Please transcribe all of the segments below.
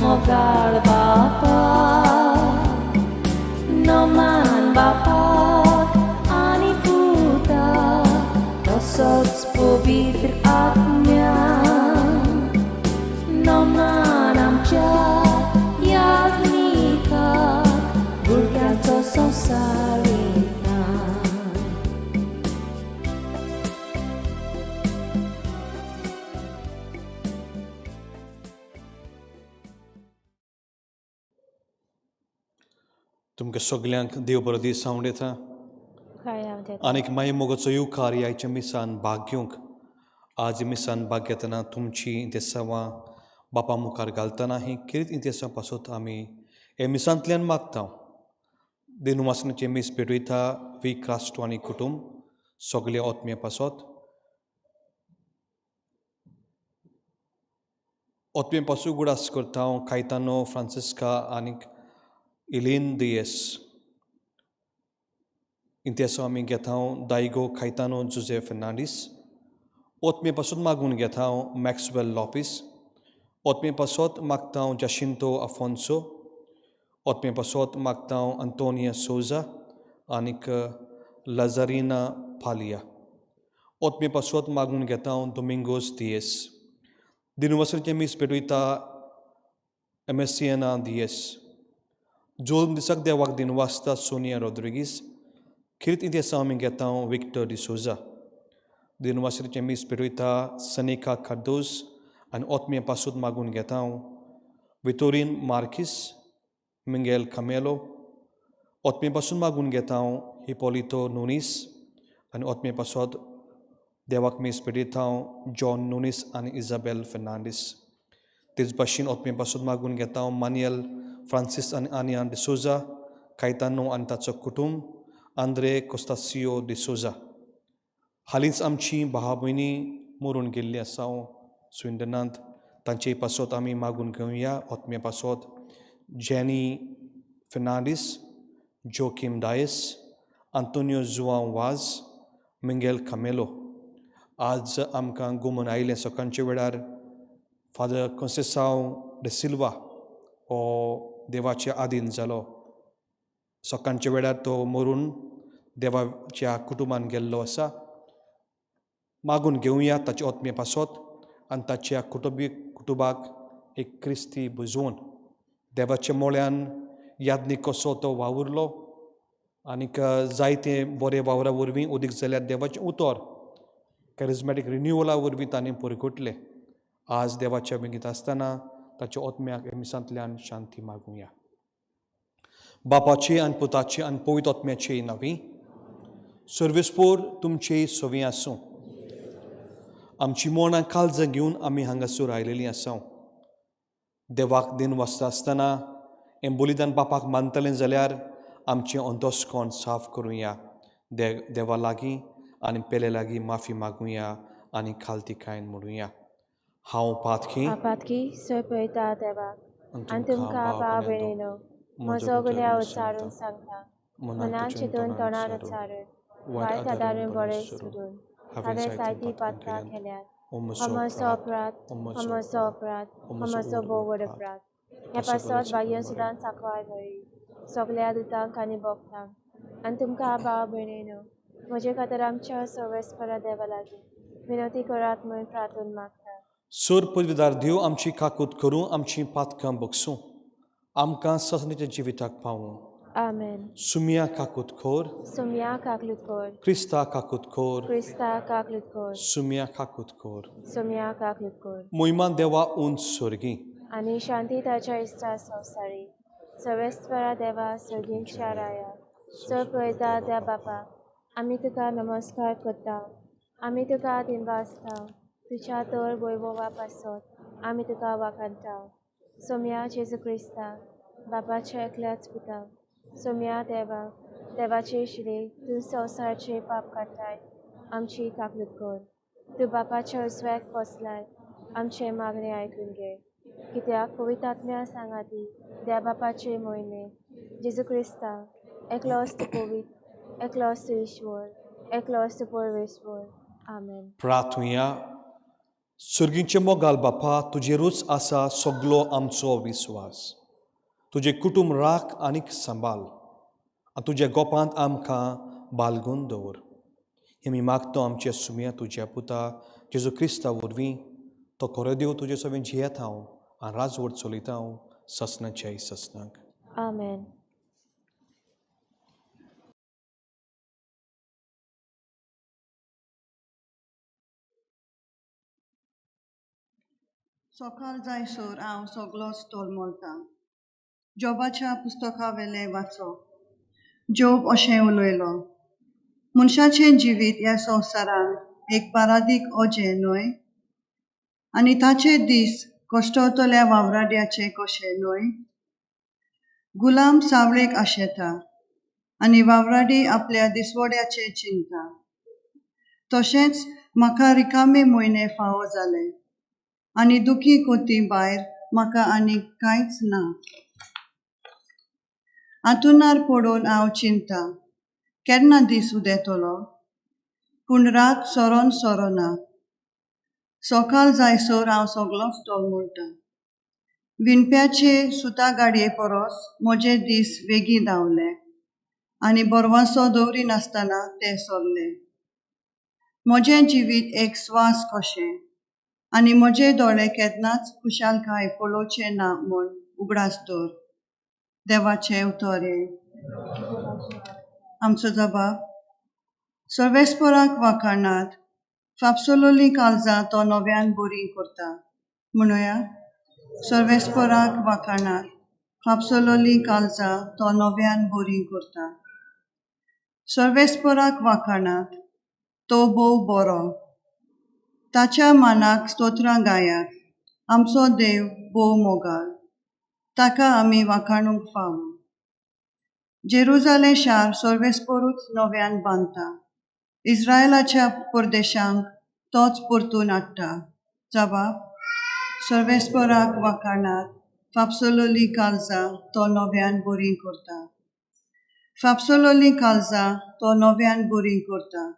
Mogal Bapa तुमकां सगल्यांक देव बरो दीस हांव उडयतां आनीक मागीर मोगाचो युवकार ह्याच्या मिसान भाग घेवंक आज मिसान भाग घेतना तुमची इंतेसांवां बापा मुखार घालतना ही कितें इंतेसां पासत आमी हे मिसांतल्यान मागता दिनवासनाचे मीस पेटयता वी क्रास्टो आनी कुटुंब सगळे ओतमे पासत ओतमे पासून उगडास करता हांव कायतानो फ्रांसिस्का आनीक इलीन दियेस इंतेसो आमी घेता हांव दायगो कायतानो जुझे फेर्नांडीस ओतमे पासून मागून घेता हांव मॅक्सवेल लॉपिस ओतमे पासत मागता हांव जाशिंतो आफोन्सो ओतमे पासत मागता हांव आंतोनिया सोजा आनीक लाजारिना फालिया ओतमे पासत मागून घेता हांव दोमिंगोस दियेस दिनवसनाचें मीस पेटयता एमेसियाना दियेस जोन दिसाक देवाक दिनवासता सोनिया रॉड्रिगीस किरीत इंतेसां आमी घेता हांव विक्टर डिसोजा दिनवासनाचें मीस पेटयता सनिका कार्दोस आनी ओतमे पासून मागून घेता हांव वितोरीन मार्कीस मिंगेल कामेलो ओतमे पासून मागून घेता हांव हिपोलितो नुनीस आनी ओतमे पासत देवाक मीस पेटयता हांव जॉन नुनीस आनी इजाबेल फेर्नांडीस तेच भाशेन ओतमे पासून मागून घेता हांव मानियल फ्रांसीस आनी आनिया डिसोजा कायतानो आनी ताचो कुटुंब आंद्रे कोस्तासियो डिसोजा हालींच आमची भाव भयणी मरून गेल्ली आसा स्विंडनांत तांचे पासत आमी मागून घेवया ओतमे पासत जेनी फेर्नांडीस जोकीम डायस आंतोनियो जुआंव वाज मिंगेल कामेलो आज आमकां गुमून आयिल्ले सकाळचे वेळार फादर कॉन्सेसांव डे सिल्वा हो देवाचे आधीन जालो सकाळच्या वेळार तो मरून देवाच्या कुटुंबान गेल्लो आसा मागून घेवया ताचे ओतमे पासत आनी ताच्या कुटुंबाक एक क्रिस्ती बुजवण देवाच्या मोळ्यान यादनीक कसो तो वावुरलो आनीक जायते बरे वावरा वरवीं उदीक जाल्यार देवाचें उतर कॅरिझमॅटीक रिन्युवला वरवीं ताणें परगटलें आज देवाच्या बेगीत आसतना ताच्या ओतम्याक हे मिसांतल्यान शांती मागुया बापाची आनी पुताची आनी पवित्र ओतम्याची नांवी सर्वेस्पोर तुमची सोवी आसूं आमची मोणां काळजां घेवन आमी हांगासर आयलेलीं आसा देवाक दिन वाजता आसतना हें बलिदान बापाक मानतलें जाल्यार आमचें अंतस्कोण साफ करुया देवा लागीं आनी पेले लागीं माफी मागुया आनी खालतीकायेन म्हणुया हांव पातकी सोय पळयता देवाक आनी तुमकां भाव भयणीनो म्हजो गुन्यांव उच्चारून सांगता मनान चिंतून तोंडार उच्चारून वायट आदारून बरें सोडून हांवें जायतीं पातकां केल्यात हो म्हजो अपराध हो म्हजो भोव व्हड अपराध हे पासत बाह्य सुद्दां सांकवाळ मेळ्ळी सगल्या दुतांक आनी भक्तांक आनी तुमकां भाव भयणीनो म्हजे खातीर आमच्या सर्वेस्परा देवा लागीं विनंती करात म्हूण प्रार्थना मागता सर पदवीदार देव आमची काकूत करूं आमची पातकां बगसूं आमकां ससणीच्या जिविताक पावूं आमेन सुम्या काकूत खोर सुम्या काकलूत कोर क्रिस्ता काकूत खोर क्रिस्ता काकलूत कोर सुम्या काकूत खोर सुम्या काकलूत कोर मोहिमान देवा उंच स्वर्गी आनी शांती ताच्या इश्टा संवसारी सर्वेस्परा देवा सर्गींच्या राया सर पळयता त्या बापा आमी तुका नमस्कार करता आमी तुका दिनवासता तुज्या तर वैभवा पासत आमी तुका वाखाणटा सोम्या जेजू क्रिस्ता बापाच्या एकल्याच पुता सोम्या देवा देवाचे शिरे तूं संवसाराचे पाप काडटाय आमची काकलूत कर तूं बापाच्या उजव्याक बसलाय आमचे मागणे आयकून घे कित्याक पवित्र आत्म्या सांगाती त्या बापाचे मोहिमे जेजू क्रिस्ता एकलोस तूं पवित्र एकलोस तूं ईश्वर एकलोस तूं परमेश्वर आमेन प्रार्थुया सर्गीचे मोगाल बापा तुजेरूच आसा सगलो आमचो विस्वास तुजे कुटुंब राख आनीक सांबाळ आनी तुज्या गोपांत आमकां बालगून दवर हे मी मागतो आमच्या सुम्या तुज्या पुता जेजू क्रिस्ता वरवीं तो खरो देव तुजे सवें जियेत हांव आनी राजवट चलयता हांव ससनाच्या ससनाक आमेन सकाळ जायसर हांव सगळोच तोलमोलतां जॉबाच्या पुस्तका वेले वाचो जोब अशें उलयलो, मनशाचें जिवीत ह्या संवसारांत एक पारादीक ओजें न्हय, आनी ताचे दीस कश्टवतल्या वावराड्याचे कशे न्हय. गुलाम सावळेक आशेता, आनी वावराडी आपल्या दिसवड्याचे चिंता. तशेंच म्हाका रिकामे म्हयने फावो जाले, आनी दुखी कोती भायर म्हाका आनीक कांयच ना. हांतुनार पडून हांव चिंता, केन्ना दीस उदेतलो, पूण रात सोरोन सोरोना. सकाळ जायसर हांव सगळोच तळमळटा. विणप्याचे सुता गाडये परोस म्हजे दीस बेगीन रावले, आनी बोरवांसो दवरिनासतना ते सोरले. म्हजें जिवीत एक स्वास कशें, आनी म्हजे दोळे केन्नाच खुशालकाय पळोवचे ना म्हूण उगडास दवर. देवाचें उतोरे. आमचो जबाब. सर्वेस्पराक वाखाणात, फापसोलोलीं काळजां तो नव्यान बोरीं करता. म्हणुया, सर्वेस्पराक वाखाणात, फापसोलोलीं काळजां तो नव्यान बोरीं करता. सर्वेस्पराक वाखाणात, तो बोव बरो. ताच्या मानाक स्तोत्रां गायात. आमचो देव बोव मोगाळ. ताका आमी वाखाणूंक फावो. जेरुजालेम शार सर्वेस्परूच नव्यान बांदता. इस्रायलाच्या परदेशांक तोच परतून हाडटा. जबाब. सर्वेस्पराक वाखाणात, फापसोलोलीं काळजां तो नव्यान बोरीं करता. फापसोलोलीं काळजां तो नव्यान बोरीं करता.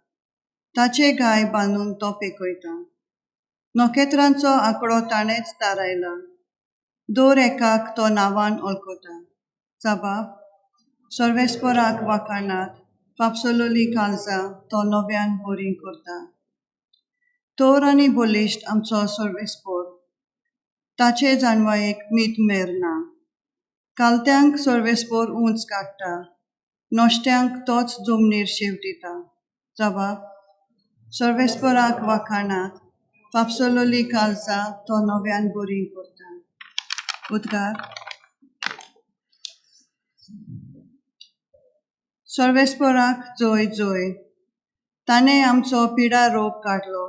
ताचे गाय बांदून तो पेकयता. नखेत्रांचो आंकडो ताणेंच थारायला. दर एकाक तो नांवान वळखता. जबाब. सर्वेस्पराक वाखाणात, फापसोलोलीं काळजां तो नव्यान बोरीं करता. थोर आनी बलिश्ट आमचो सर्वेस्पर. ताचे जानवायेक मीठ मेर ना. कालत्यांक सर्वेस्पर उंच काडटा. नोश्त्यांक तोच जमनीर शेवटिता. जबाब. सर्वेस्पराक वाखाणात, फापसोलोलीं काळजां तो नव्यान बोरीं करता. उद्गार. सर्वेस्पराक जय जय. ताणें आमचो पिडा रोग काडलो,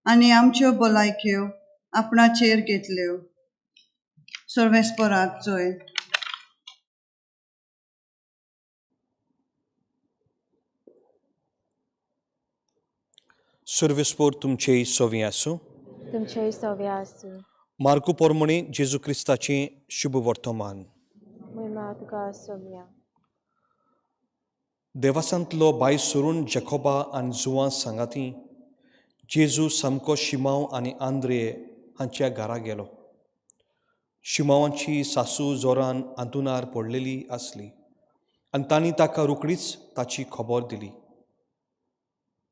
आनी आमच्यो भलायक्यो आपणाचेर घेतल्यो. सर्वेस्पराक जय. सर्वेस्पर तुमचे सोवी आसूं. तुमचे सव्य आसूं. मार्कू पोरमणी जेजू क्रिस्ताचें शुभ वर्तमान. महिमा तुका सोम्या. देवासांतलो बाय सोरून जॅकोबा आनी जुवां सांगाती जेजू सामको शिमाव आनी आंद्रे हांच्या घरा गेलो. शिमावांची सासू जोरान हांतुनार पडलेली आसली, आनी तांणी ताका रोखडीच ताची खबर दिली.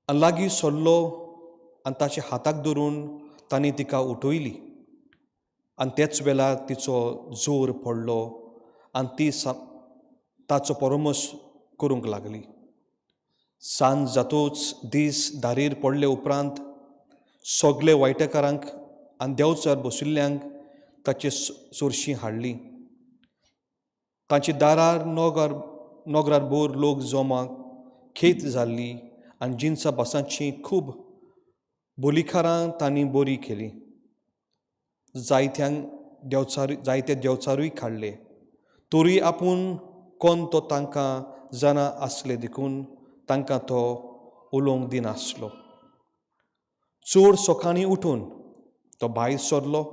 आनी लागीं सरलो आनी ताच्या हाताक धरून तांणी तिका उठयली. आनी तेच वेळार तिचो जोर पडलो आनी ती ताचो परमस करूंक लागली. सांज जातूच दीस दारीर पडले उपरांत सगळे वायटेकारांक आनी देंवचार बशिल्ल्यांक ताचे चोरशीं हाडली. तांची दारार नोगरार बोर लोक जमा खेत जाल्ली, आनी जिन्सां बासांची खूब बोलिकारां तांणी बरी केली. जायते देंवचारूय काडले. तोरी आपूण कोण तो तांकां जाणा आसले देखून तांकां तो उलोवंक दिनासलो. चोर सकाळीं उठून तो भायर सरलो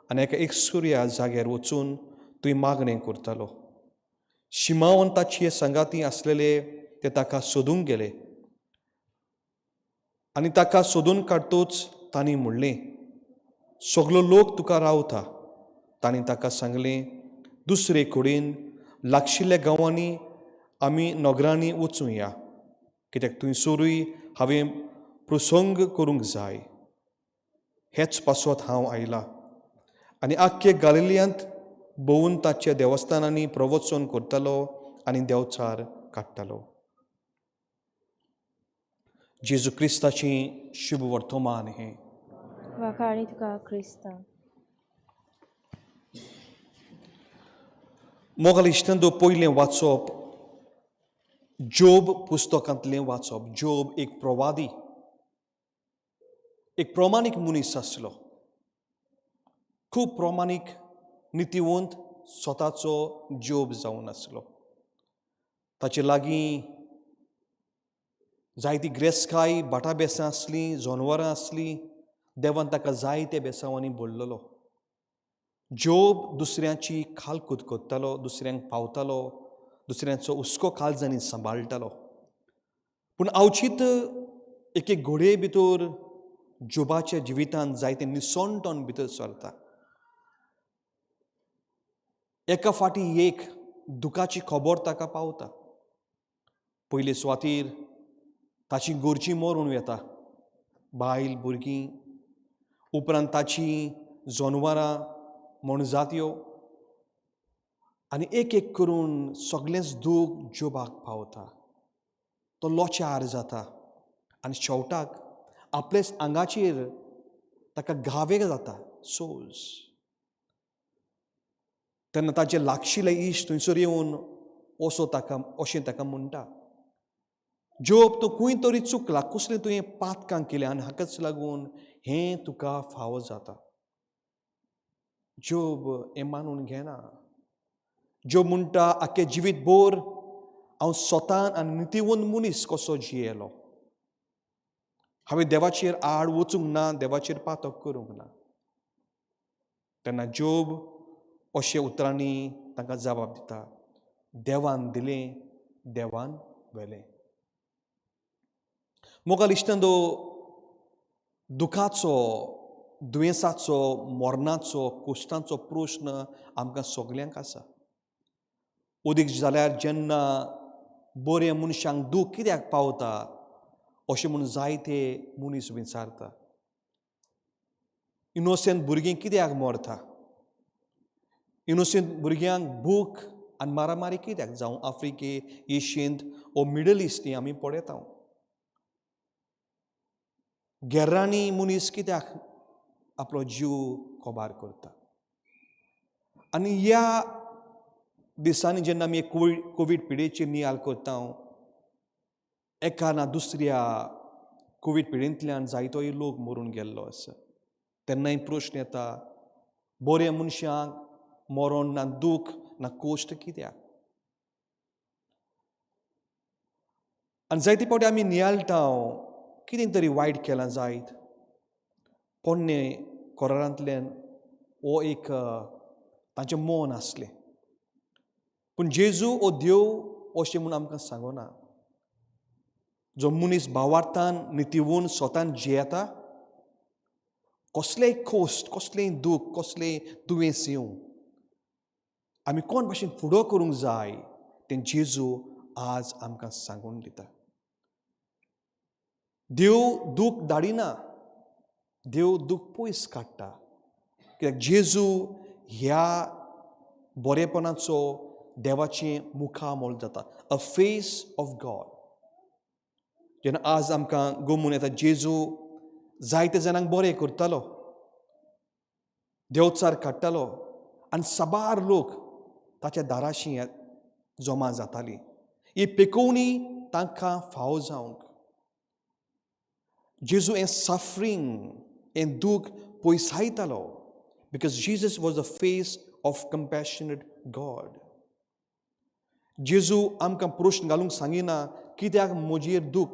आनी एका एकसुऱ्या जाग्यार वचून थंय मागणें करतालो. शिमाव आनी ताचे संगाती आसलेले ते ताका सोदूंक गेले, आनी ताका सोदून काडटूच तांणी म्हणलें, सगलो लोक तुका रावता. तांणी ताका सांगलें, दुसरे कडेन लागशिल्ल्या गांवांनी आमी नगरांनी वचूं या, कित्याक थंयसरूय हांवें प्रसंग करूंक जाय. हेच पासत हांव आयलां. आनी आख्खे गालिलियांत भोंवून ताच्या देवस्थानांनी प्रवचन करतालो आनी देंवचार काडटालो. जेजू क्रिस्ताचें शुभ वर्तमान हें. वाखाणी तुका क्रिस्ता. मोगाल इश्टांदो पयलें वाचप जोब पुस्तकांतलें वाचप. जोब एक प्रवादी, एक प्रामाणीक मनीस आसलो. खूब प्रामाणीक, नितीवंत स्वताचो जोब जावन आसलो. ताचे लागीं जायती गिरेस्तकाय, भाटां बेसां आसलीं, जनवरां आसलीं. देवान ताका जायते बेसांवांनी भरलेलो. जोब दुसऱ्यांची खालकूद करतालो, दुसऱ्यांक पावतालो, दुसऱ्यांचो हुस्को काळजांनी सांबाळटालो. पूण अवचित एक घोडये भितर जोबाच्या जिवितांत जायते निसंतोन भितर सरता. एका फाटी एक दुखाची खबर ताका पावता. पयले सुवातेर ताची घरचीं मरून वेता, बायल, भुरगीं. उपरांत ताची जनवरां, म्हणजात्यो. आनी एक एक करून सगळेंच दूख जोबाक पावता. तो लोचार जाता आनी शेवटाक आपलेच आंगाचेर ताका घावे जाता, सोज. तेन्ना ताचे लागशिल्ले इश्ट थंयसर येवन अशें ताका म्हणटा, जोब, तूं खंय तरी चुकला, कसलें तुवें पातकां केलें आनी हाकाच लागून हें तुका फावो जाता. जोब हें मानून घेना. जोब म्हणटा, आख्खे जिवीतभर हांव स्वतान आनी नितीवंत मनीस कसो जियेलो. हांवें देवाचेर आड वचूंक ना, देवाचेर पातक करूंक ना. तेन्ना जोब अशे उतरांनी ताका जबाब दिता, देवान दिलें, देवान व्हेलें. मोगाल इश्टंदो, दुखाचो, दुयेंसाचो, मरणाचो, कुश्टांचो प्रश्न आमकां सगल्यांक आसा. उदीक जाल्यार जेन्ना बऱ्या मनशांक दूख कित्याक पावता अशें म्हणून जायते मनीस विचारता. इनोसेंट भुरगीं कित्याक मरता? इनोसेंट भुरग्यांक भूख आनी मारामारी कित्याक जावं आफ्रिके, एशियेंत वो मिडल इस्टी आमी पळयता. गेर्रांनी मनीस कित्याक आपलो जीव कोबार करता. आनी ह्या दिसांनी जेन्ना आमी कोवीड पिडेचेर नियाळ करता, एका ना दुसऱ्या कोवीड पिडेंतल्यान जायतोय लोक मरून गेल्लो आसा. तेन्नाय प्रश्न येता, बऱ्या मनशांक मरण ना दूख ना कोश्ट कित्याक? आनी जायते फावटी आमी नियाळटा, कितें तरी वायट केलां जायत. पोरणें कोरांतल्यान हो एक तांचें मन आसलें. पूण जेजू हो देव अशें म्हूण आमकां सांगना. जो मनीस भावार्थान नितीवून स्वतान जियेता, कसलेय कोश्ट, कसलेय दूख, कसलेय दुयेंस येवं, आमी कोण भाशेन फुडो करूंक जाय तें जेजू आज आमकां सांगून दिता. देव दूख धाडिना, देव दूख पयस काडटा. कित्याक जेजू ह्या बरेपणाचो देवाचें मुखामोल जाता, अ फेस ऑफ गॉड. जेन्ना आज आमकां गमून येता, जेजू जायते जाणांक बरें करतालो, देंवचार काडटालो आनी साबार लोक ताच्या दाराशी जमा जातालीं. ही पिकोवणी तांकां फावो जावंक. जेजू हें सफरींग, हें दूख पयसायतालो, because Jesus was the face of compassionate God. जेजू आमकां प्रश्न घालूंक सांगिना, कित्याक म्हजेर दूख,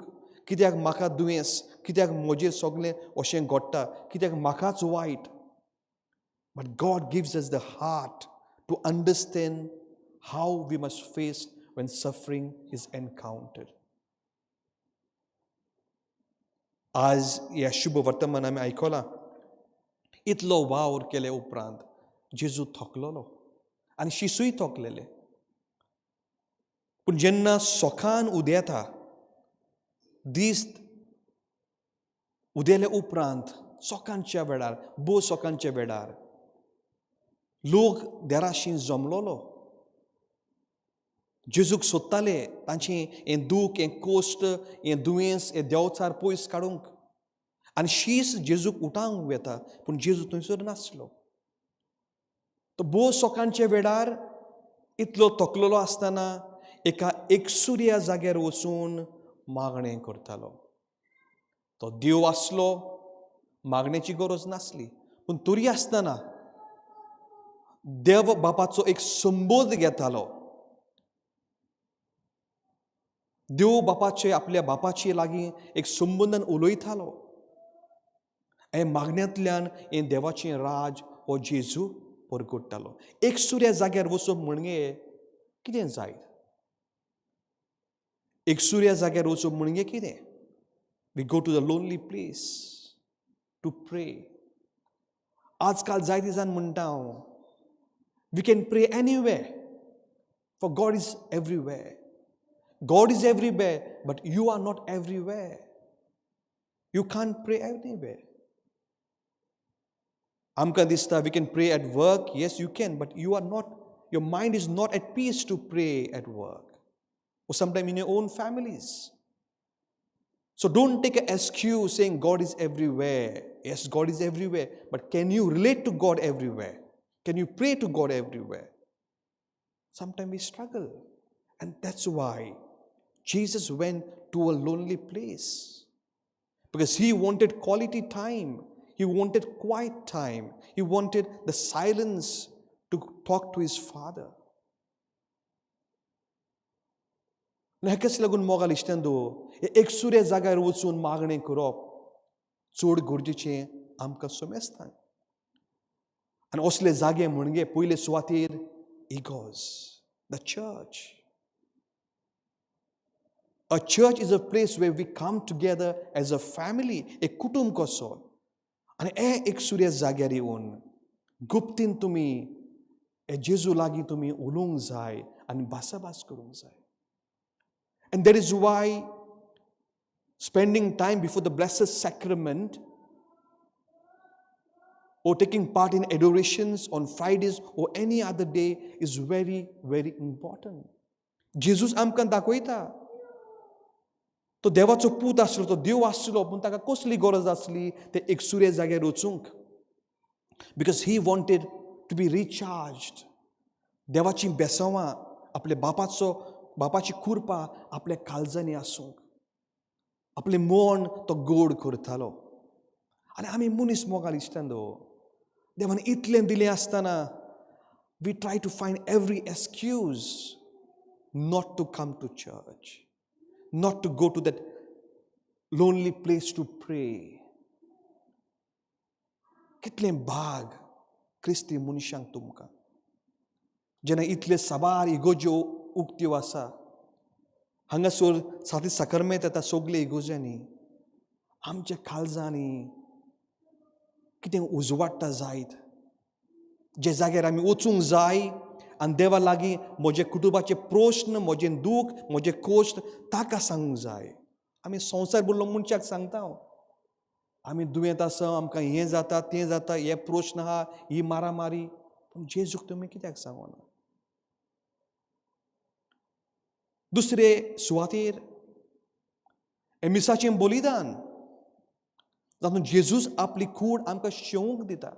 कित्याक म्हाका दुयेंस, कित्याक म्हजेर सगळें अशें घडटा, कित्याक म्हाकाच वायट. But God gives us the heart to understand how we must face when suffering is encountered. आज ह्या शुभ वर्तमान आमी आयकलां, इतलो वावर केले उपरांत जेजू थकलेलो आनी शिसूय थकलेले. पूण जेन्ना सोखान उदेता, दीस उदेले उपरांत सोकांच्या वेळार, बो सोकांच्या वेळार लोक देराशी जमलोलो. जेजूक सोदताले तांचें हें दूख, हें कोश्ट, हें दुयेंस, हें देंवचार पयस काडूंक. आनी शीस जेजूक उठावंक वेता, पूण जेजू थंयसर नासलो. तो बो सोकांच्या वेळार इतलो थकलेलो आसतना एका एकसुऱ्या जाग्यार वचून मागणें करतालो. तो देव आसलो, मागण्याची गरज नासली, पूण तरी आसतना देव बापाचो एक संबोध घेतालो. देव बापाचे आपल्या बापाचे लागीं एक संबंदान उलयतालो. हे मागण्यांतल्यान हे देवाचें राज हो जेजू परगटतालो. एकसुऱ्या जाग्यार वचप म्हणजे कितें जायत? एकसुऱ्या जाग्यार वचप म्हणजे कितें? We go to the lonely place to pray. आजकाल जायते जाण म्हणटा हांव, we can pray anywhere, for God is everywhere. God is everywhere, but you are not everywhere. You can't pray anywhere. Amka dista, we can pray at work. Yes, you can, but you are not, your mind is not at peace to pray at work. Or sometimes in your own families. So don't take an excuse saying God is everywhere. Yes, God is everywhere, but can you relate to God everywhere? Can you pray to God everywhere? Sometimes we struggle. And that's why Jesus went to a lonely place, because he wanted quality time. He wanted quiet time. He wanted the silence to talk to his Father. हेकाच लागून मोगाल इश्टांदो, एकसुऱ्या जाग्यार वचून मागणें करप चड गरजेचें आमकां समजता. आनी असले जागे म्हणजे पयले सुवातेर इगोज, the church. A church is a place where we come together as a family, एक कुटुंब कसो. आनी हे एकसुऱ्या जाग्यार येवन गुप्तीन तुमी हे जेजू लागीं तुमी उलोवंक जाय आनी भासाभास करूंक जाय. And that is why spending time before the Blessed Sacrament or taking part in adorations on Fridays or any other day is very, very important. Jesus आमकां दाखयता. तो देवाचो पूत आसलो, तो देव आसलो, पूण ताका कसली गरज आसली ते एकसुऱ्या जाग्यार वचूंक? Because he wanted to be recharged. देवाची बेसांवां, आपल्या बापाची कुरपा आपल्या काळजांनी आसूंक, आपलें मन तो गोड करतालो. आनी आमी मनीस मोगाल इश्टांदो, देवान इतलें दिलें आसतना we try to find every excuse not to come to church, not to go to that lonely place to pray. कितलें भाग क्रिस्ती मनशांक तुमकां, जेन्ना इतले साबार इगोज्यो उक्त्यो आसा. हांगासर साती साकरमेंत येता सगळे इगोज्यांनी. आमच्या काळजांनी कितें उजवाडटा जायत, जे जाग्यार आमी वचूंक जाय आनी देवा लागीं म्हजे कुटुंबाचे प्रश्न, म्हजें दूख, म्हजे कोश्ट ताका सांगूंक जाय. आमी संवसार भरलो मनशाक सांगता, आमी दुयेंत आसा, आमकां हें जाता, तें जाता, हे प्रश्न आहा, ही मारामारी. पूण जेजूक तुमी कित्याक सांगना? दुसरे सुवातेर हे मिसाचें बलिदान, जातून जेजूस आपली कूड आमकां शेवूंक दिता,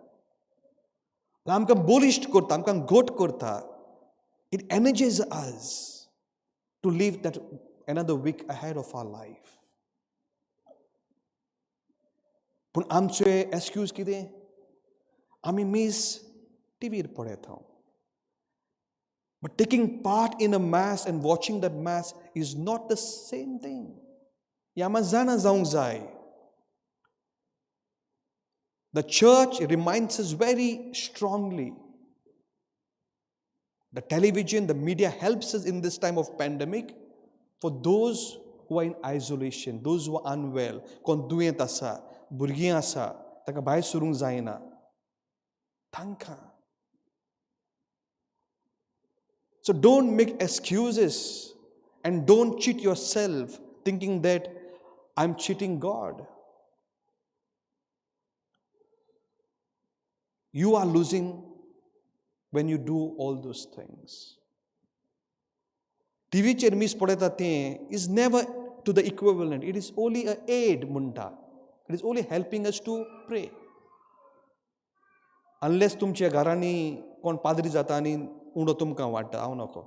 आमकां बलिश्ट करता, आमकां घट करता. It energizes us to live that another week ahead of our life. पूण आमचे एक्सक्यूज कितें? आमी मीस टीव्हीर पळयता. But taking part in a mass and watching that mass is not the same thing. ह्या आमी जाणा जावंक जाय. The church reminds us very strongly. The television, the media helps us in this time of pandemic for those who are in isolation, those who are unwell, कोण दुयेंत आसा, भुरगीं आसा, ताका भायर सरूंक जायना, तांकां. So don't make excuses and don't cheat yourself thinking that I'm cheating God. You are losing when you do all those things. टीव्हीचेर मीस पळयता तें is never to the equivalent. It is only an aid म्हणटा. It is only helping us to pray. Unless तुमच्या घरांनी कोण पाद्री जाता आनी उंडो तुमकां वाडटा, हांव नको.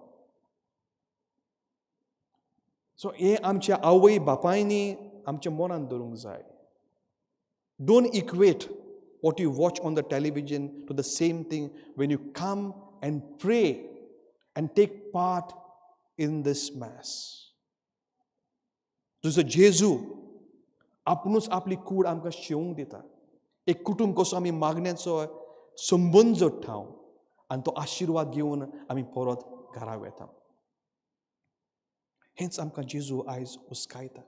सो हे आमच्या आवय बापायनी आमच्या मनान दवरूंक जाय. Don't equate what you watch on the television to the same thing when you come and pray and take part in this mass. जसो जेजू आपणूच आपली कूड आमकां शिवूंक दिता. एक कुटुंब कसो आमी मागण्याचो संबंद जोडटाव आनी तो आशिर्वाद घेवन आमी परत घरा वेता. हेंच आमकां जेजू आयज उस्कायता.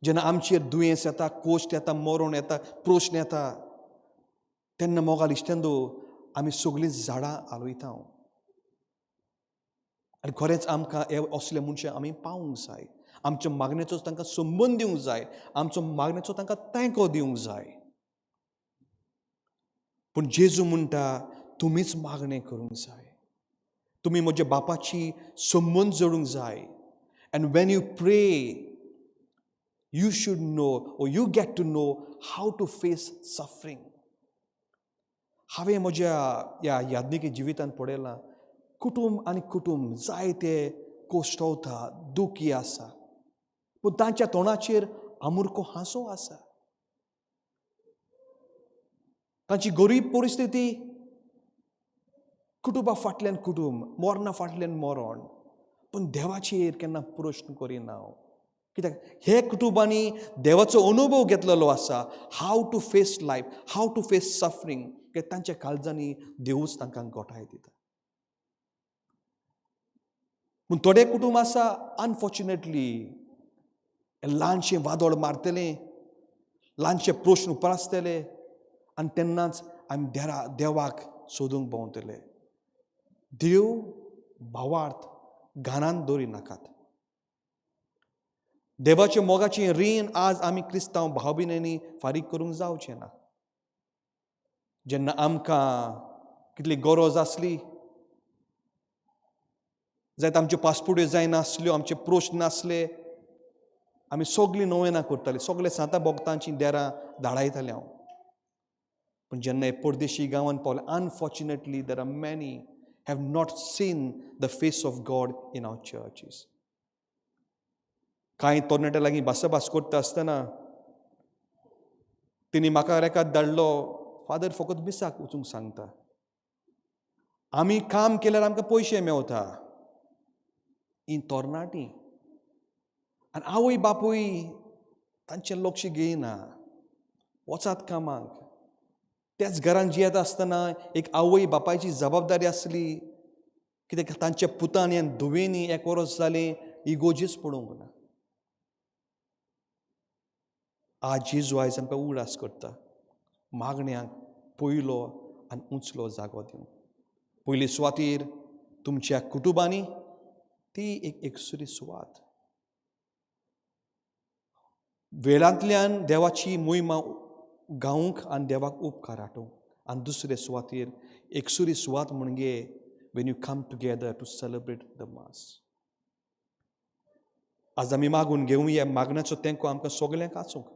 जेन्ना आमचेर दुयेंस येता, कोश्ट येता, मरण येता, प्रश्न येता, तेन्ना मोगाल इश्टेंदो आमी सगळीं झाडां हालयता. आनी खरेंच आमकां हे असले मनशाक आमी पावूंक जाय. आमच्या मागणेचो तांकां संबंद दिवंक जाय. आमचो मागणेचो तांकां तेंको दिवंक जाय. पूण जेजू म्हणटा तुमीच मागणें करूंक जाय. तुमी म्हज्या बापाची संबंद जोडूंक जाय. And when you pray, you should know or you get to know how to face suffering. हांवें म्हज्या ह्या याज्ञिकी जिवितांत पळयलां कुटुंब आनी कुटुंब जायते कोश्टवता, दुखी आसा, पूण तांच्या तोंडाचेर अमुर्को हांसो आसा. तांची गरीब परिस्थिती कुटुंबा फाटल्यान कुटुंब, मरणा फाटल्यान मरण, पूण देवाचेर केन्ना प्रश्न करिना. कित्याक हे कुटुंबांनी देवाचो अनुभव घेतलेलो आसा. How to face life, how to face suffering. कित्याक तांच्या काळजांनी देवूच तांकां गोठाय दिता. पूण थोडे कुटुंब आसा अनफॉर्च्युनेटली ल्हानशें वादळ मारतलें, ल्हानशे प्रश्न उप्रासतले आनी तेन्नाच आमी देवाक सोदूंक भोंवतले. देव भावार्थ घानान दवरी नाकात. देवाच्या मोगाचें रीण आज आमी क्रिस्तांव भाव भयणींनी फारीक करूंक जावचें ना. जेन्ना आमकां कितली गरज आसली, जायत आमच्यो पासपोर्ट्यो जायनासल्यो, आमचे प्रश्न नासले, आमी सगळीं नोवेनां करतालीं, सगळे सांता भोगतांचीं देरां धाडायताले हांव. पूण जेन्ना हे परदेशी गांवांत पावले, unfortunately there are many have not seen the face of God in our churches. कांय तरणाट्या लागीं भासाभास करता आसतना तिणी म्हाका रेकाद धाडलो, फादर फकत मिसाक वचूंक सांगता. आमी काम केल्यार आमकां पयशे मेवता. ही तरणाटीं आनी आवय बापूय तांचें लक्ष घेयना. वचात कामाक. त्याच घरांत जियेता आसतना एक आवय बापायची जबाबदारी आसली. कित्याक तांच्या पुतांनी आनी धुवेनी एक वर्स जालें इगोजीच पडूंक ना. आज जेजू आयज आमकां उगडास करता मागण्यांक पयलो आनी उंचलो जागो दिवंक. पयली सुवातेर तुमच्या कुटुंबांनी ती एकसुरी सुवात. वेळांतल्यान देवाची मोहिमा गावूंक आनी देवाक उपकार हाडूंक. आनी दुसरे सुवातेर एकसुरी सुवात म्हणजे when you come together to celebrate the mass. आज आमी मागून घेवया. मागण्याचो तेंको आमकां सगळ्यांक आसूंक,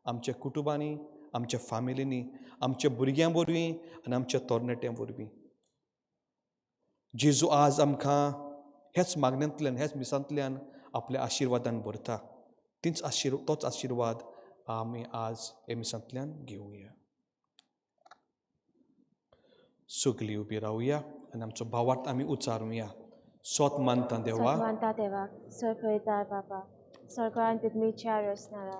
आमच्या कुटुंबांनी, आमच्या फॅमिलींनी, आमच्या भुरग्यां वरवीं आनी आमच्या तरणाट्यां वरवीं. जेजू आज आमकां हेच मागण्यांतल्यान, हेच मिसांतल्यान आपल्या आशिर्वादान भरता. तोच आशिर्वाद आमी आज हे मिसांतल्यान घेवया. सगळीं उबी रावया आनी आमचो भावार्थ आमी उच्चारुया. सोत मानता देवा, मानता देवा, सरपळयता बाबा, सरकारान पितमीच्या रचणारा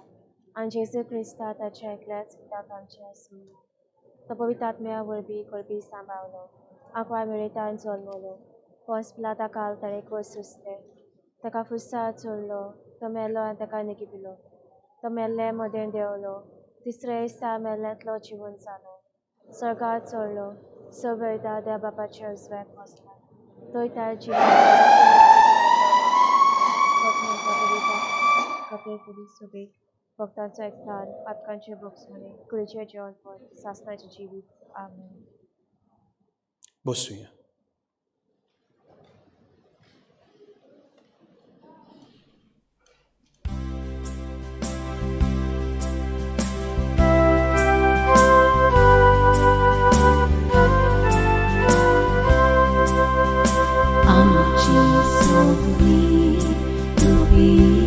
आनी जेजू क्रिस्ता ताच्या एकल्याच पिताक आमचे आसूं. तो पवित्रात्म्या वरवीं करपी सांबाळलो, आंकवार मेळयतान जल्मलो, पोस पिलाता काल ताणें कोस सुस्ते, ताका फुस्सा चोरलो, तो मेलो आनी ताका निगिपिलो, तो मेल्ले मदें देंवलो, तिसरे दिसा मेल्ल्यांतलो जिवन जालो, सर्गांत चोरलो, सोबयता त्या बापाच्या उजव्याक बसला, तोय तार जिवन सोबीत भक्तांचो एकठाण, पातकांचे भोगसणे, कुडीचें जेवणपण, सासणाचें जिवीत. आमेन. बसूया. आमची सोबी तुबी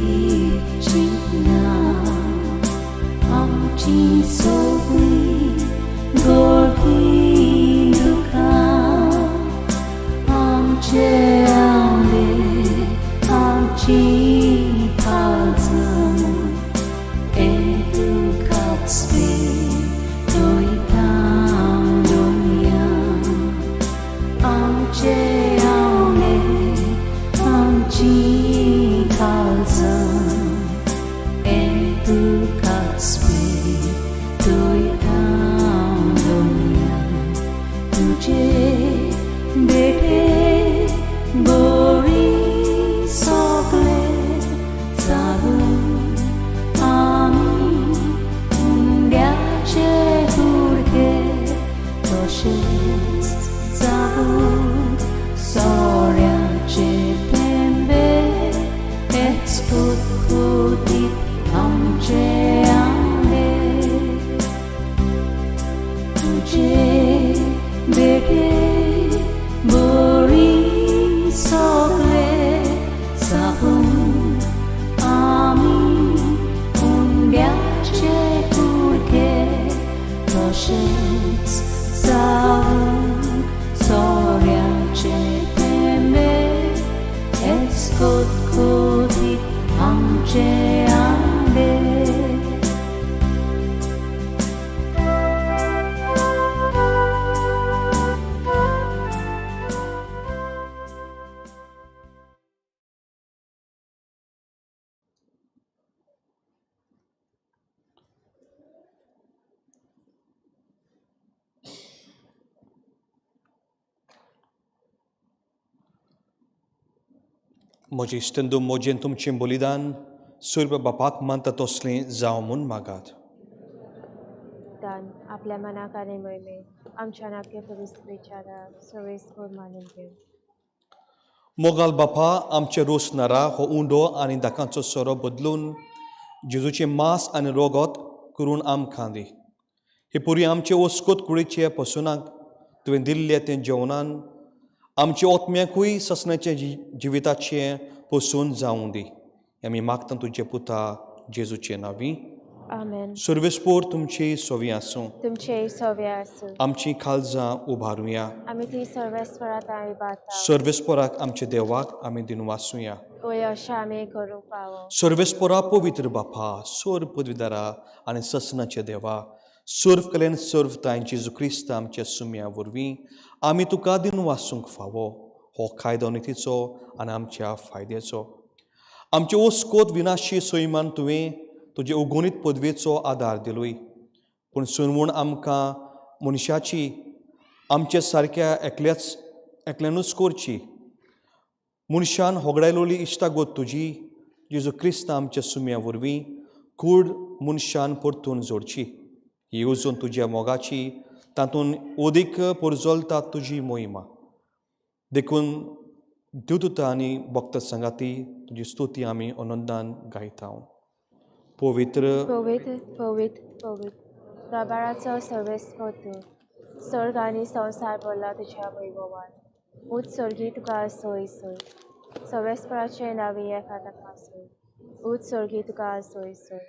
आमची खालसा तुकाच तोय दोनिया तुझे बेटे बोरी सगळे जाऊन आम्ही हुंड्याचे हुडके तशेच जाऊन सोऱ्याचे पेंबे हेच खुदखुदीत आमचे आंबे तुझे बेटे बोरी सगळे जाऊन आम्ही हुंड्याचे कुडके तशेच जाऊन सोऱ्याचे पेंबे हेच खुदखुदीत आमचे आंबे म्हजी इश्टंदू मोजेन तुमचें बलिदान सूर्य बापाक मानता तसलें जावं म्हूण मागात. दान आपल्या मनाक आनी मोहिमे आमच्या नाके पवित्र विचारा सवेस्पर मानून घेऊ. मोगाल बापा आमचे रोस नारा हो उंडो आनी दाकांचो सोरो बदलून जेजूचें मांस आनी रोगोत करून आमकां दी. हे पुरी आमचे ओस्कोत कुडीचे पसुनाक तुवें दिल्लें तें जेवणान आमचे ओतम्याकूय ससण्याचे जिविताचे पसून जावं दी. आमी मागता तुजे पुता जेजूचे नांवी. आमेन. सर्वेस्पोर तुमची सोवी आसूं. तुमचे सव्य आसूं. आमची काळजां उबारुया. आमी ती सर्वेस्परात आमी बाता. सर्वेस्पोराक आमचे देवाक आमी दिनवासुया. ओय अशें आमी करूंक पावो. सर्वेस्पोरा पवित्र बापा सोर पदवीदारा आनी ससनाचे देवा सर्व कलेन सर्वताय जेजू क्रिस्त आमच्या सुम्या वरवीं आमी तुका दिन वासूंक फावो हो कायदो नितीचो आनी आमच्या फायद्याचो. आमचे ओस्कोत विनाशी सैमान तुवें तुजे उगोनीत पदवेचो आदार दिलोय. पूण सुनवण आमकां मनशाची आमच्या सारक्या एकल्यानूच करची. मनशान होगडायलोली इश्टागोत तुजी जेजू क्रिस्त आमच्या सुम्या वरवीं कूड मनशान परतून जोडची. ही येवजून तुज्या मोगाची तातूंत ओदीक परजोलता तुजी मोहिमा देखून दिवदूता आनी भक्त संगाती तुजी स्तुती आमी आनंदान गायता. पवित्र पवित्र पवित्र पवित्र प्रभाराचो सर्वेस्पर तूं स्वर्ग आनी संवसार भरला तुज्या वैभवान. उत्सर्गी तुका आसोय सोय सर्वेस्पराचे नांवी एकाताक आसोय. उत्सर्गी तुका आसोय सोय.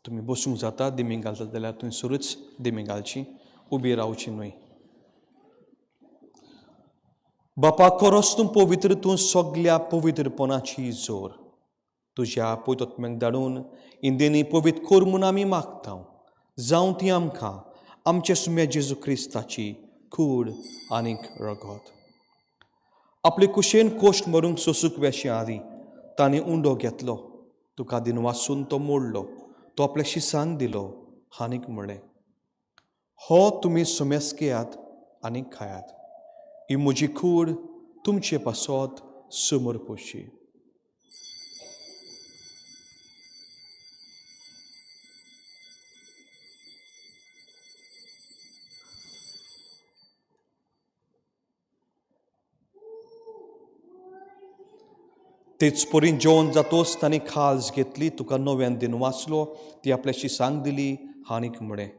तुमी बसूंक जाता. दिमी घालतात जाल्यार तुवें सुरूच दिमी घालची. उबी रावची न्हय. बापा खरोच तूं पवित्र. तूं सगल्या पवित्रपणाची जोर. तुज्या पवित्रत्म्याक धाडून इंदेनी पवित्र कोर म्हूण आमी मागता. जावं ती आमकां आमचे सुम्या जेजू क्रिस्ताची कूड आनीक रगत. आपले कुशेन कोश्ट मरूंक सोंसूंक वेशे आदी ताणें उंडो घेतलो. तुका दिन वासून तो मोडलो. तो आपल्या शिसांक दिलो आनीक म्हणलें हो तुमी सुमेस्केयात आनी खायात. ही म्हजी कूड तुमचे पासत समोर पोशी. तेच परीन जेवण जातोच ताणें खाज घेतली. तुका नव्यान दिन वाचलो. ती आपल्या शिसांक दिली आनीक म्हळें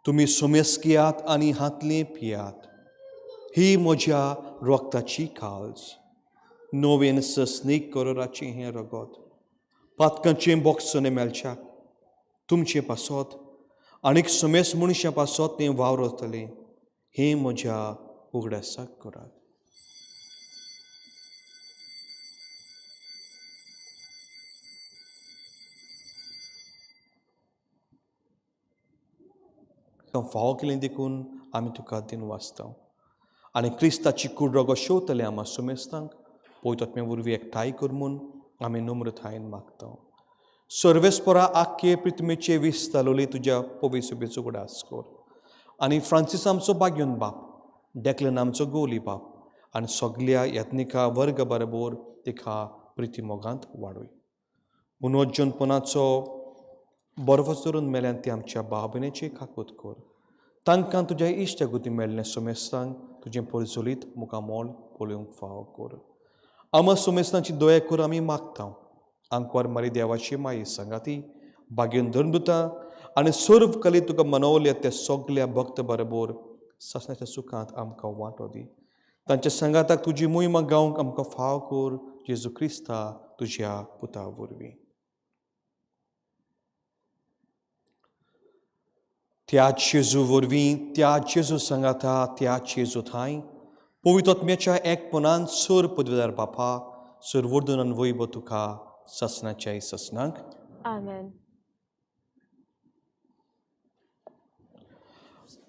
तुमी सुमेस्कियात आनी हातले पियात. ही म्हज्या रोगताची काळज. नवेन ससनीक करोराचें हें रगत पातकांचें बोगसोने मेलच्याक तुमचे पासत आनीक सुमेस मनशा पासत तें वावरतलें. हें म्हज्या उगडासाक करात. फावो केलें देखून आमी तुका दिन वाचता. आनी क्रिस्ताची कूड रगो शेवतले आम्हा सुमेस्तांक पळयतात वरवीं एकठांय कर म्हूण आमी नम्रतायेन मागता. सर्वेस्परा आख्खे पृथ्वीचे विस्तालोली तुज्या पविसुबेचो उगडास कर. आनी फ्रांसीस आमचो बाग्योन बाप, डेक्लन आमचो गोली बाप आनी सगल्या यत्निका वर्ग बरोबर तिका प्रिती मोगांत वाडय. पुनोज्जनपणाचो बरो करून मेल्यान ती आमच्या भावनेची काकूत कर. तांकां तुज्या इश्टगुती मेळ्ळें सुमेस्तांक तुजें परजोलीत मुखामोल पळोवंक फाव कर. आमा सुमेस्तांची दया कर आमी मागता. आंकवार मारी देवाची माई सांगाती बागेन धर्मदुतां आनी सर्व कली तुका मनवल्या त्या सगल्या भक्त बरोबर ससण्याच्या सुखांत आमकां वांटो दी. तांच्या संगाताक तुजी मोहिमा गावंक आमकां फाव कर. जेजू क्रिस्ता तुज्या पुता वरवीं. त्याच जेजू वरवीं, त्याच जेजू सांगाता, त्याच जेजू थंय पवित्रात्म्याच्या एकपणान सर पदवीदार बापा सर वर्धनान वैभव तुका ससनाच्या ससनाक. आमेन.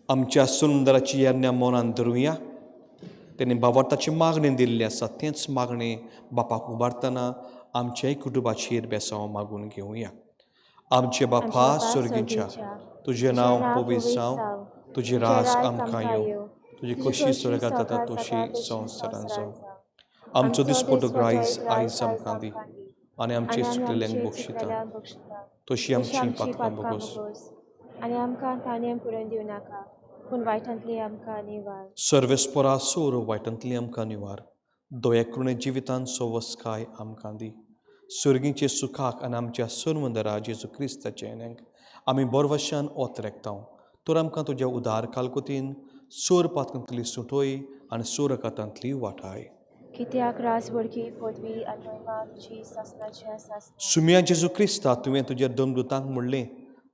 आमच्या सुंदराची याज्ञा मनान धरुया. तेणे भावार्थाची मागणी दिल्ली आसा तेंच मागणी बापाक उबारतना आमच्याय कुटुंबाचेर बेसांव मागून घेवया. आमचे बापा स्वर्गीच्या तुजें नांव पवित्र जावं, तुजी रास आमकां येवं, तुजी कशी स्वर्गांत जाता तशी संवसारांत जावं. आमचो दिसपटो आयज आमकां दी आनी आमचे सुटलेल्यांक बक्षिता तशी आमची पातकां बोगोस. आनी आमकां ताणें पुरण दिवं नाका पूण वायटांतली आमकां निवार. सर्वेस्परा सोर वायटांतली आमकां निवार. दया करून जिवितांत सवस्काय आमकां दी. सर्गीचे सुखाक आनी आमच्या सर्वंदरा जेजू क्रिस्ताचे येण्याक आमी बरवशान ओतरेकता. तर आमकां तुज्या उदार कालकुतीन सोर पातकांतली सुटोय आनी सोर कातांतली वाटाय. कित्याक रास वडकी पदवी आनी महिमा तुजी ससनाची आसा. सुम्या जेजू क्रिस्ता तुवें तुज्या दोनदुतांक म्हणलें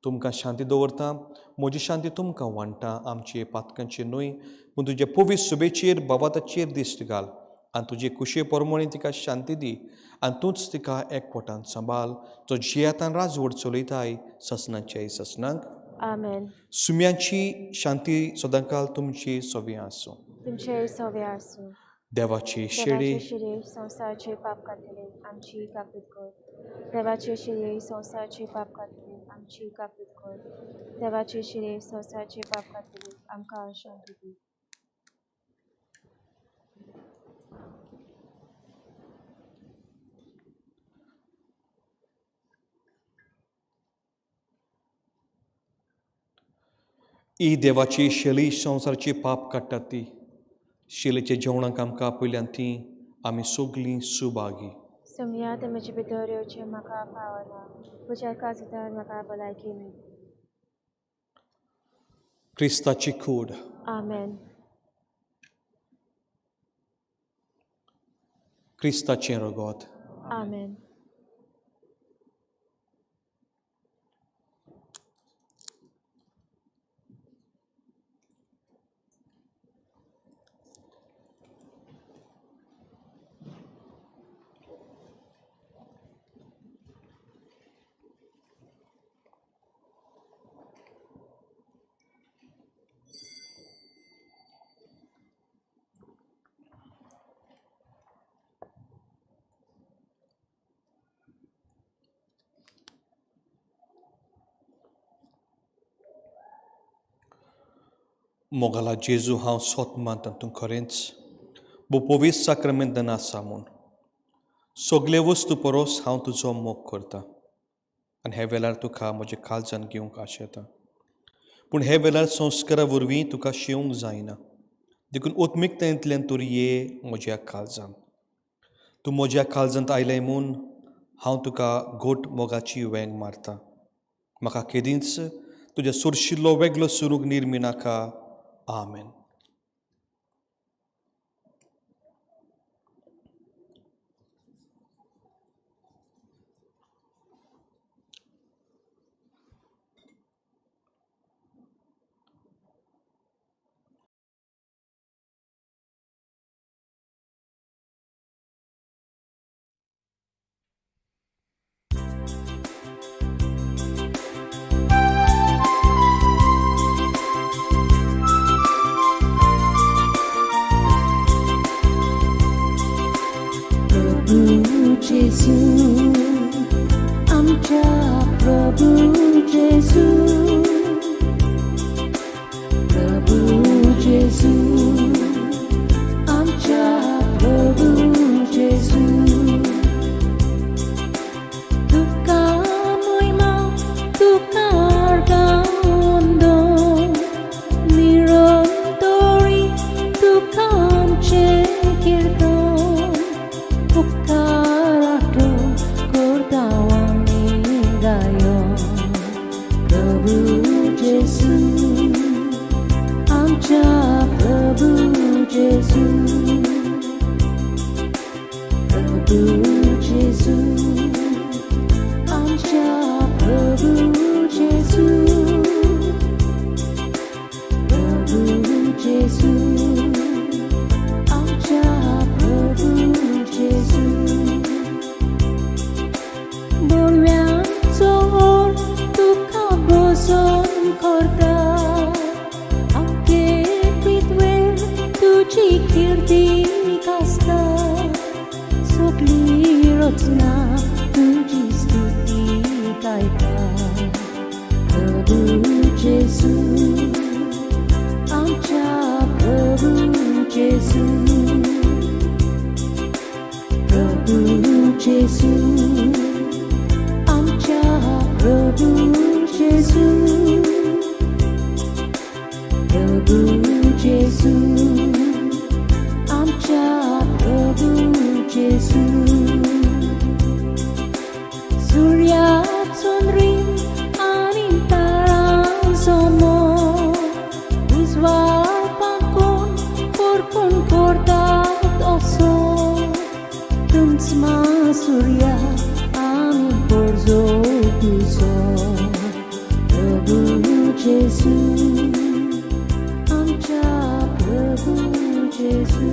तुमकां शांती दवरता, म्हजी शांती तुमकां वांटा. आमचे पातकांची न्हय पूण तुज्या पवित्र सुबेचेर बाबाताचेर दिश्ट घाल आनी तुजे कुशे परमणी तिका शांती दी आनी तूंच तिका एकवटान सांबाळ. तो जियेतान राजवट चलयताय ससनाचे ससनाक. आमेन. सुम्यांची शांती सदांकाल तुमची सोबी आसूं. तुमचे सवे आसूं. देवाची शेळी शिरे संसारचे पाप कातले आमची काकूत कर. देवाचे शिरे संसारचे पाप कातले आमची काकूत कर. देवाचे शिरे संसारचे पाप कातले आमकां शांती दी. ही देवाची शेळी संसाराची पाप काडटा ती. शेळीचे जेवणाक आमकां पयल्यान ती आमी सगलीं सुभागी. सम्यात म्हजे भितर येवचें म्हाका फावना तुज्या काजूदार म्हाका भलायकी मेळ. क्रिस्ताची कूड. आमेन. क्रिस्ताचें रगत. आमेन. मोगला जेजू हांव सोत मानता तूं खरेंच बो पवित्र साक्रमेंतान आसा म्हूण. सगळे वस्तू परोस हांव तुजो मोग करतां आनी हे वेळार तुका म्हजे काळजान घेवंक आशेता. पूण हे वेळार संस्कारा वरवीं तुका शिवंक जायना. देखून ओत्मिकतायेंतल्यान तरी ये म्हज्या काळजान. तूं म्हज्या काळजांत आयलें म्हूण हांव तुका घोट मोगाची वेंग मारतां. म्हाका केदींच तुज्या सुरशिल्लो वेगळो सुरूग निर्मी नाका. आमेन. प्रभू जेसू आमच्या प्रभू जेसू प्रभू जेसू आमच्या प्रभू जेसू तुका महिमा तुका गावंदो निरंतरी तुका आमचे कीर्तन उपकाराचो करतांव आमी गायन प्रभू जेसू आमच्या प्रभू जेसू प्रभू जेसू आमच्या प्रभू जेसू प्रभू जेसू आमच्या प्रभू जेसू बोरव्यांचो ओर तुका बसून करता आमगे पृथ्वेर तुजी कीर्ती आसता सगळी रचना तुजी स्तुती गायता प्रभू जेसू आमच्या प्रभू जेसू प्रभू जेसू आमच्या प्रभू जेसू प्रभू जेसू आमच्या प्रभू जेसू सूर्या चंद्रीन आनी तारा समोर उजवाड पाकोन कोरपून करतात असो तुमचमा सूर्या आमी परजो तुजो प्रभू जेसू आमच्या प्रभू जेसू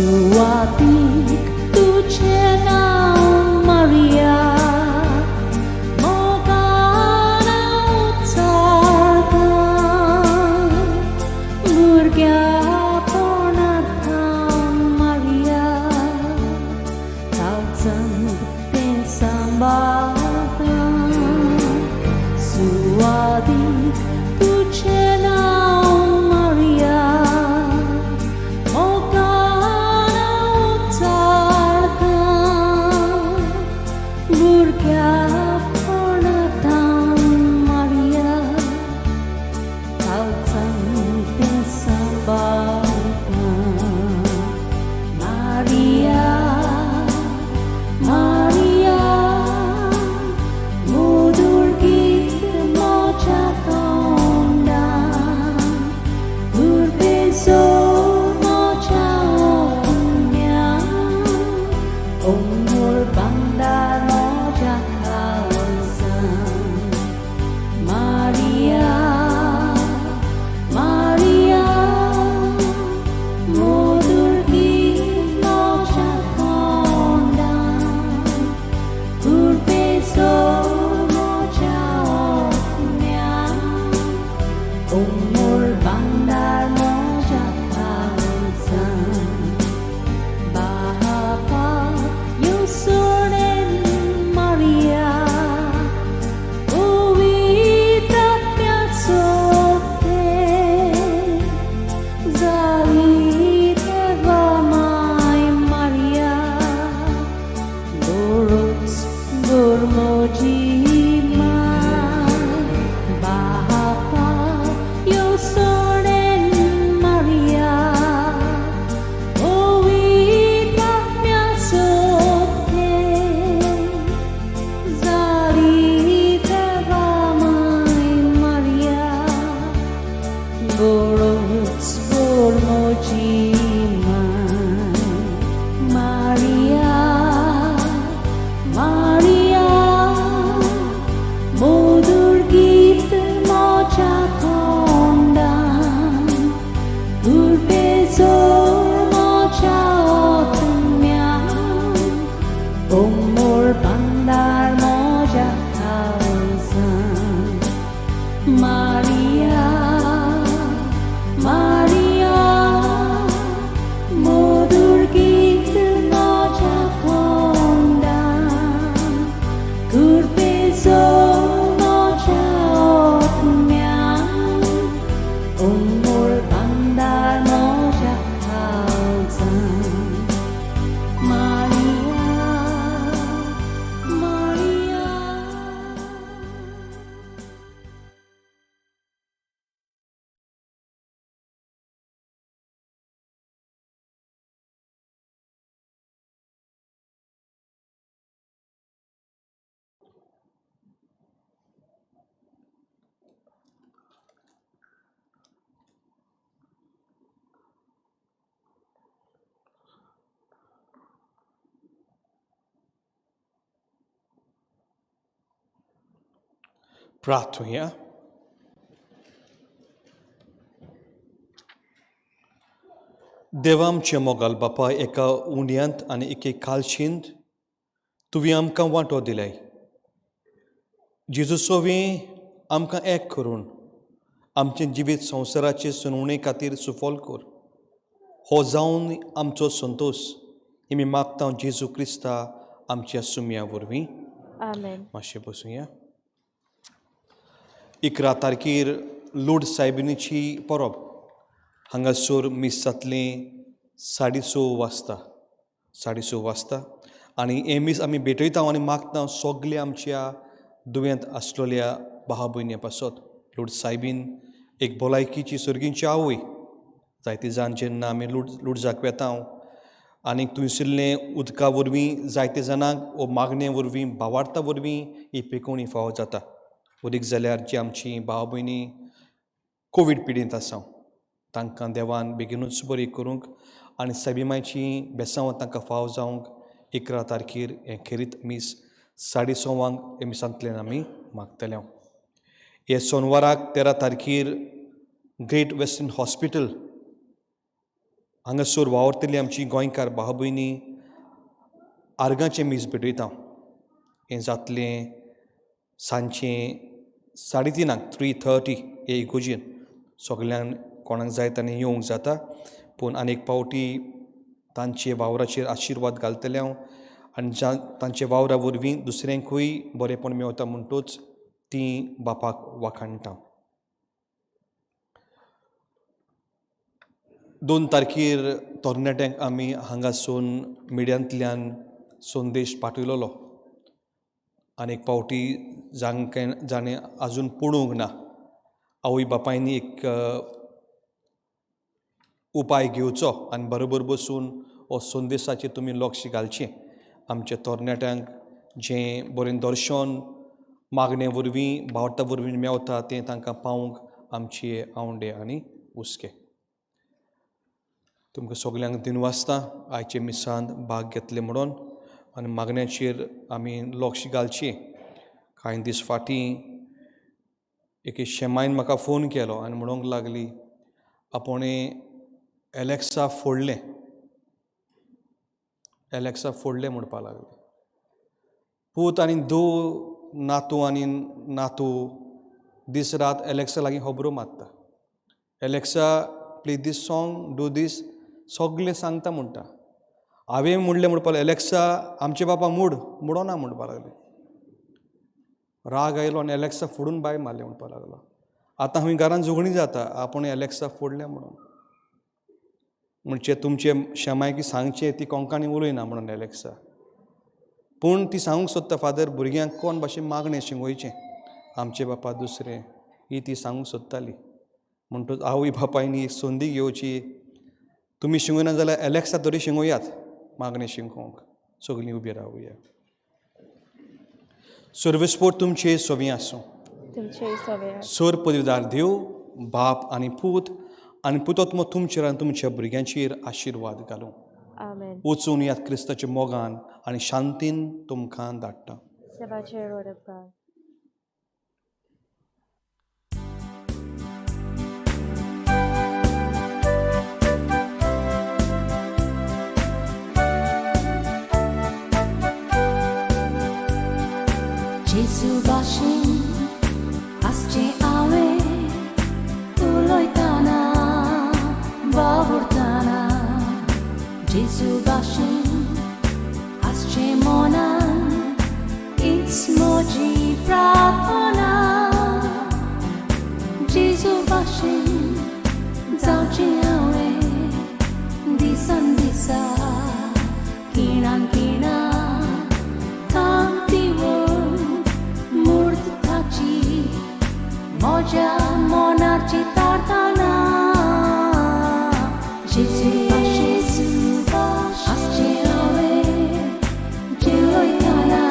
Suatik tuझे नाव Maria मोगाना उच्चारता भुरग्या पोरणांत Maria तावचंद तें सांबाळता सुवादीक तुझे नाव Maria मोगाना प्रार्थूया. देवा आमचे मोगाल बापा, एका उंड्यांत आनी एके कालशींत तुवें आमकां वांटो दिलाय. जेजू सोवी आमकां एक करून आमचे जिवीत संवसाराचे सुनावणे खातीर सुफल कर. हो जावन आमचो संतोश आमी मागता जेजू क्रिस्ता आमच्या सुम्या वरवीं. आमेन. मातशें बसूया. 11 तारखेर लूड सायबिणीची परब हांगासर मिसांतले 6:30 वाजता आनी हे मीस आमी भेटयता आनी मागता सगल्या आमच्या दुयेंत आसलेल्या भाव भयणी पासत. लूड सायबीन एक भलायकीची सर्गींची आवय. जायते जाण जेन्ना आमी लुडजाक वेता आनी थंयसरलें उदका वरवीं जायते जाणांक वो मागणे वरवीं भावार्था वरवीं ही पिकोवणी फावो जाता. उदीक जाल्यार जी आमची भाव भयणी कोवीड पिडींत आसा तांकां देवान बेगीनूच बरी करूंक आनी सबिमायची बेसांव तांकां फाव जावंक 11 तारखेर हें खेरीत मीस 6:30 हे मिसांतल्यान आमी मागतले. हे सोनवाराक 13 तारखेर ग्रेट वेस्टर्न हॉस्पिटल हांगासर वावरतली आमची गोंयकार भाव भयणी आर्गांचें मीस भेटयता. हें जातलें सांजचें 3:30 3:30 हे इगोजेन. सगळ्यांक कोणाक जाय ताणें येवंक जाता. पूण आनीक पावटी तांचे वावराचेर आशिर्वाद घालतले हांव आनी तांचे वावरा वरवीं दुसऱ्यांकूय बरेंपण मेवता म्हणटूच ती बापाक वाखाणटा. 2 तारखेर तरणाट्यांक आमी हांगासून मिडियांतल्यान संदेश पाठयलोलो. आनीक पावटी जाणें आजून पळोवंक ना. आवय बापायनी एक उपाय घेवचो आनी बरोबर बसून हो संदेशाचेर तुमी लक्ष घालचें. आमच्या तरणाट्यांक जें बरें दर्शन मागणे वरवीं भावार्था वरवीं मेवता तें तांकां पावोवंक आमचे आवंडे आनी हुस्के. तुमकां सगल्यांक दिनवासता आयचे मिसांत भाग घेतले म्हणून आनी मागण्याचेर आमी लक्ष घालचें. कांय दीस फाटीं एके शेमायन म्हाका फोन केलो आनी म्हणूंक लागली आपुणें एलेक्सा फोडलें म्हणपाक लागलें. पूत आनी धूव नातू दीस रात एलेक्सा लागीं खबरो मारता. Alexa play this song, do this, सगळें सांगता म्हणटा. हांवें म्हणलें म्हणपाक लागलें एलेक्सा आमचे बापा मुडोना म्हणपाक लागलें. राग आयलो आनी एलेक्सा फोडून भायर मारलें म्हणपाक लागलो. आतां हांवें घरांत झगडीं जाता आपूण एलेक्सा फोडलें म्हणून. म्हणजे तुमचे शेमायकी सांगचें ती कोंकणी उलयना म्हणून एलेक्सा. पूण ती सांगूंक सोदता फादर भुरग्यांक कोण भाशेन मागणें शिंगोयचें आमचे बापा दुसरें ही ती सांगूंक सोदताली. म्हणटूच आवय बापायनी संदी घेवची. तुमी शिंगोयना जाल्यार एलेक्सा तरी शिंगोयात मागणें शिंगोवंक. सगळीं उबी रावया. सर्वेस्पोर तुमचे सोवी आसूं. सोर पदवीदार देव बाप आनी पूत आनी पुतोत्म तुमचेर आनी तुमच्या भुरग्यांचेर आशिर्वाद घालूं. आमेन. वचून यात क्रिस्ताच्या मोगान आनी शांतीन तुमकां धाडटा. Sebastian Word of God. Jesu bashin asche awe uloitana bahurtana. Jesu bashin asche monan ismoji pratana. Jesu bashin zauche awe disan disa kinan kina moja monarci tartana. Jesu asce awe jeloitana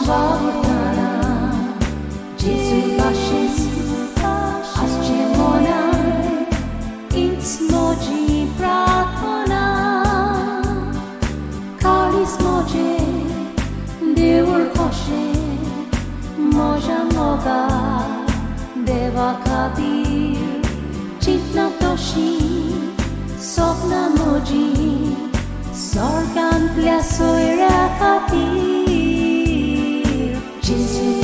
bahurtana. Jesu asce monar insmoji pratana. Kalis moje devul koshe moja moga Kabir Chitna Toshi Sopna Moji Sorgan Plasoira Kabir Jesus